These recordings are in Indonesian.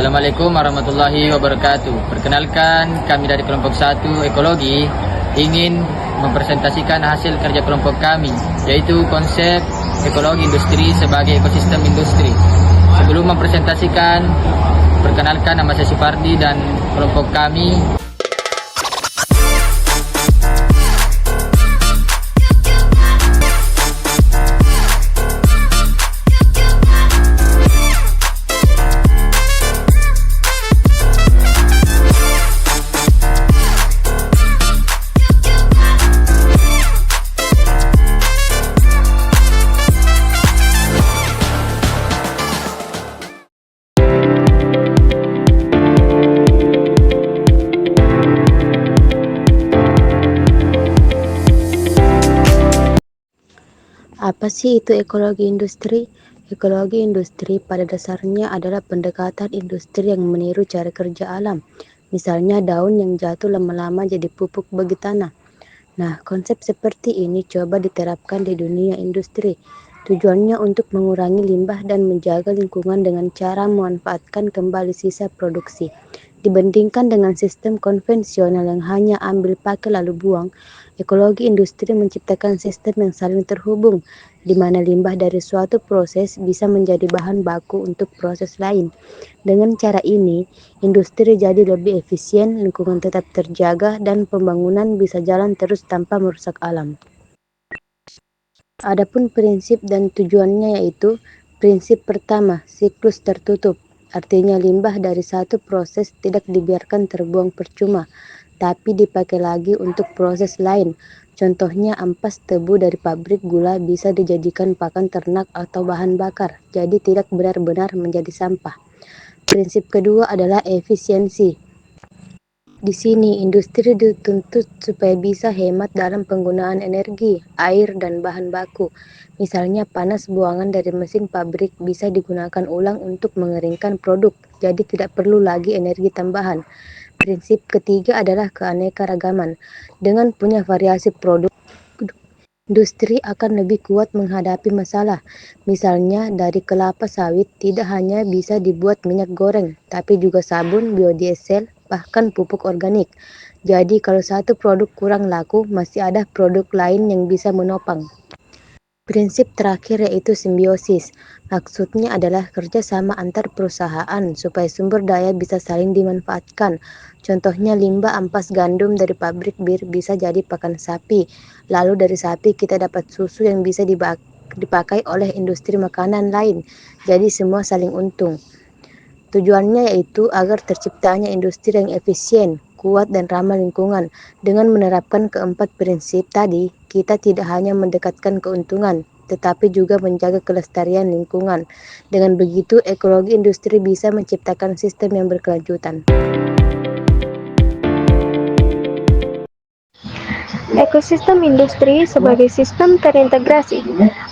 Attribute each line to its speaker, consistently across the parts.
Speaker 1: Assalamualaikum warahmatullahi wabarakatuh. Perkenalkan, kami dari kelompok 1 Ekologi ingin mempresentasikan hasil kerja kelompok kami, yaitu konsep ekologi industri sebagai ekosistem industri. Sebelum mempresentasikan, perkenalkan, nama saya Sifardi dan kelompok kami.
Speaker 2: Apa sih itu ekologi industri? Ekologi industri pada dasarnya adalah pendekatan industri yang meniru cara kerja alam. Misalnya daun yang jatuh lama-lama jadi pupuk bagi tanah. Nah, konsep seperti ini coba diterapkan di dunia industri. Tujuannya untuk mengurangi limbah dan menjaga lingkungan dengan cara memanfaatkan kembali sisa produksi. Dibandingkan dengan sistem konvensional yang hanya ambil pakai lalu buang, ekologi industri menciptakan sistem yang saling terhubung, di mana limbah dari suatu proses bisa menjadi bahan baku untuk proses lain. Dengan cara ini, industri jadi lebih efisien, lingkungan tetap terjaga, dan pembangunan bisa jalan terus tanpa merusak alam. Adapun prinsip dan tujuannya yaitu, prinsip pertama, siklus tertutup. Artinya limbah dari satu proses tidak dibiarkan terbuang percuma, tapi dipakai lagi untuk proses lain. Contohnya ampas tebu dari pabrik gula bisa dijadikan pakan ternak atau bahan bakar, jadi tidak benar-benar menjadi sampah. Prinsip kedua adalah efisiensi. Di sini industri dituntut supaya bisa hemat dalam penggunaan energi, air, dan bahan baku. Misalnya panas buangan dari mesin pabrik bisa digunakan ulang untuk mengeringkan produk, jadi tidak perlu lagi energi tambahan. Prinsip ketiga adalah keanekaragaman. Dengan punya variasi produk, industri akan lebih kuat menghadapi masalah. Misalnya dari kelapa sawit tidak hanya bisa dibuat minyak goreng, tapi juga sabun, biodiesel, bahkan pupuk organik. Jadi kalau satu produk kurang laku, masih ada produk lain yang bisa menopang. Prinsip terakhir yaitu simbiosis. Maksudnya adalah kerjasama antar perusahaan supaya sumber daya bisa saling dimanfaatkan. Contohnya limbah ampas gandum dari pabrik bir bisa jadi pakan sapi. Lalu dari sapi kita dapat susu yang bisa dipakai oleh industri makanan lain. Jadi semua saling untung. Tujuannya yaitu agar terciptanya industri yang efisien, kuat, dan ramah lingkungan. Dengan menerapkan keempat prinsip tadi, kita tidak hanya mendekatkan keuntungan, tetapi juga menjaga kelestarian lingkungan. Dengan begitu, ekologi industri bisa menciptakan sistem yang berkelanjutan.
Speaker 3: Ekosistem industri sebagai sistem terintegrasi.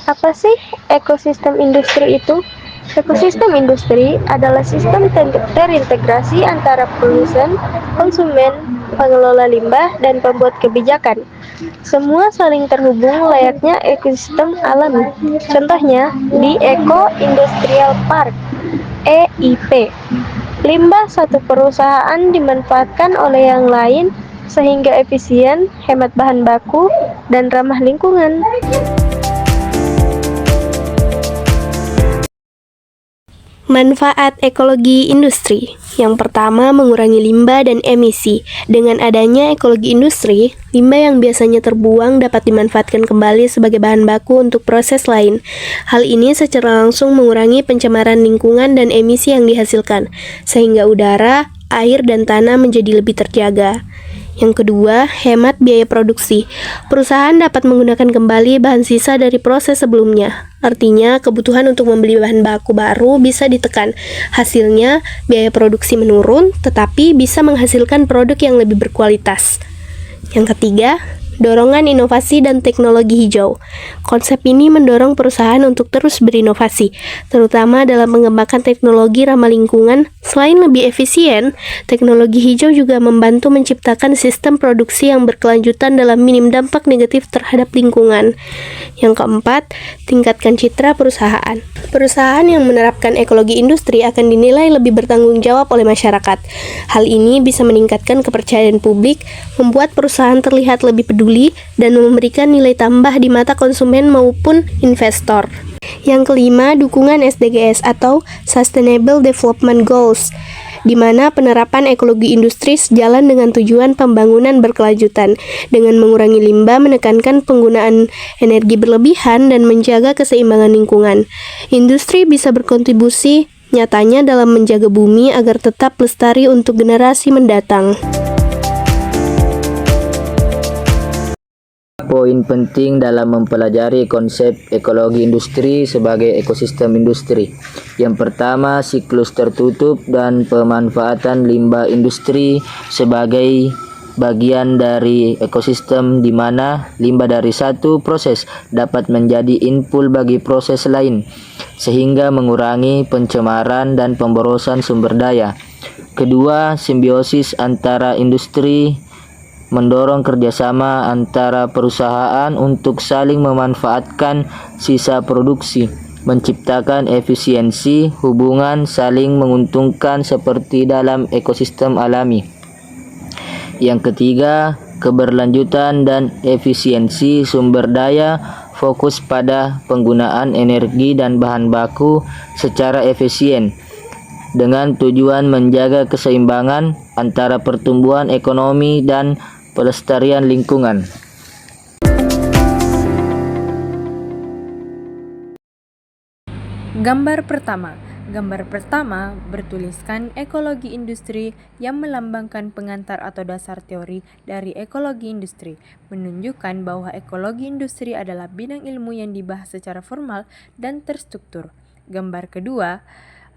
Speaker 3: Apa sih ekosistem industri itu? Ekosistem industri adalah sistem terintegrasi antara produsen, konsumen, pengelola limbah, dan pembuat kebijakan. Semua saling terhubung layaknya ekosistem alami. Contohnya di Eco Industrial Park (EIP). Limbah satu perusahaan dimanfaatkan oleh yang lain sehingga efisien, hemat bahan baku, dan ramah lingkungan.
Speaker 4: Manfaat ekologi industri. Yang pertama, mengurangi limbah dan emisi. Dengan adanya ekologi industri, limbah yang biasanya terbuang dapat dimanfaatkan kembali sebagai bahan baku untuk proses lain. Hal ini secara langsung mengurangi pencemaran lingkungan dan emisi yang dihasilkan, sehingga udara, air, dan tanah menjadi lebih terjaga. Yang kedua, hemat biaya produksi. Perusahaan dapat menggunakan kembali bahan sisa dari proses sebelumnya. Artinya, kebutuhan untuk membeli bahan baku baru bisa ditekan. Hasilnya, biaya produksi menurun, tetapi bisa menghasilkan produk yang lebih berkualitas. Yang ketiga, dorongan inovasi dan teknologi hijau. Konsep ini mendorong perusahaan untuk terus berinovasi, terutama dalam mengembangkan teknologi ramah lingkungan. Selain lebih efisien, teknologi hijau juga membantu menciptakan sistem produksi yang berkelanjutan dalam minim dampak negatif terhadap lingkungan. Yang keempat, tingkatkan citra perusahaan. Perusahaan yang menerapkan ekologi industri akan dinilai lebih bertanggung jawab oleh masyarakat. Hal ini bisa meningkatkan kepercayaan publik, membuat perusahaan terlihat lebih peduli, dan memberikan nilai tambah di mata konsumen maupun investor. Yang kelima, dukungan SDGs atau Sustainable Development Goals, di mana penerapan ekologi industri sejalan dengan tujuan pembangunan berkelanjutan dengan mengurangi limbah, menekankan penggunaan energi berlebihan, dan menjaga keseimbangan lingkungan. Industri bisa berkontribusi nyatanya dalam menjaga bumi agar tetap lestari untuk generasi mendatang.
Speaker 1: Poin penting dalam mempelajari konsep ekologi industri sebagai ekosistem industri. Yang pertama, siklus tertutup dan pemanfaatan limbah industri sebagai bagian dari ekosistem di mana limbah dari satu proses dapat menjadi input bagi proses lain, sehingga mengurangi pencemaran dan pemborosan sumber daya. Kedua, simbiosis antara industri mendorong kerjasama antara perusahaan untuk saling memanfaatkan sisa produksi, menciptakan efisiensi, hubungan saling menguntungkan seperti dalam ekosistem alami. Yang ketiga, keberlanjutan dan efisiensi sumber daya, fokus pada penggunaan energi dan bahan baku secara efisien dengan tujuan menjaga keseimbangan antara pertumbuhan ekonomi dan pelestarian lingkungan.
Speaker 5: Gambar pertama bertuliskan ekologi industri yang melambangkan pengantar atau dasar teori dari ekologi industri, menunjukkan bahwa ekologi industri adalah bidang ilmu yang dibahas secara formal dan terstruktur. Gambar kedua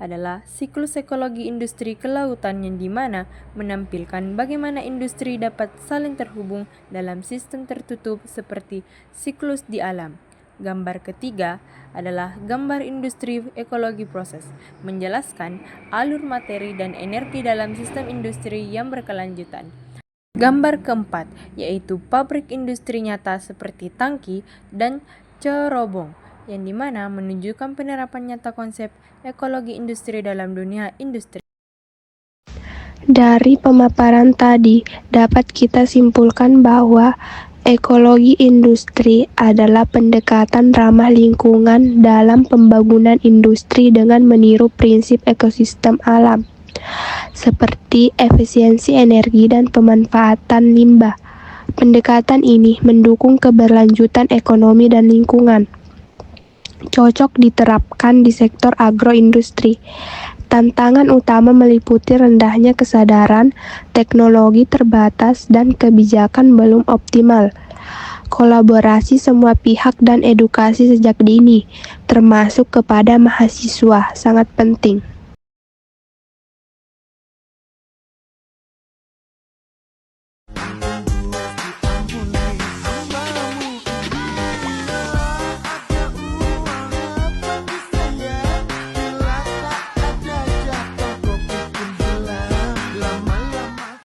Speaker 5: adalah siklus ekologi industri kelautan yang dimana menampilkan bagaimana industri dapat saling terhubung dalam sistem tertutup seperti siklus di alam. Gambar ketiga adalah gambar industri ekologi proses, menjelaskan alur materi dan energi dalam sistem industri yang berkelanjutan. Gambar keempat yaitu pabrik industri nyata seperti tangki dan cerobong, yang dimana menunjukkan penerapan nyata konsep ekologi industri dalam dunia industri.
Speaker 3: Dari pemaparan tadi, dapat kita simpulkan bahwa ekologi industri adalah pendekatan ramah lingkungan dalam pembangunan industri dengan meniru prinsip ekosistem alam, seperti efisiensi energi dan pemanfaatan limbah. Pendekatan ini mendukung keberlanjutan ekonomi dan lingkungan. Cocok diterapkan di sektor agroindustri. Tantangan utama meliputi rendahnya kesadaran, teknologi terbatas, dan kebijakan belum optimal. Kolaborasi semua pihak dan edukasi sejak dini, termasuk kepada mahasiswa, sangat penting.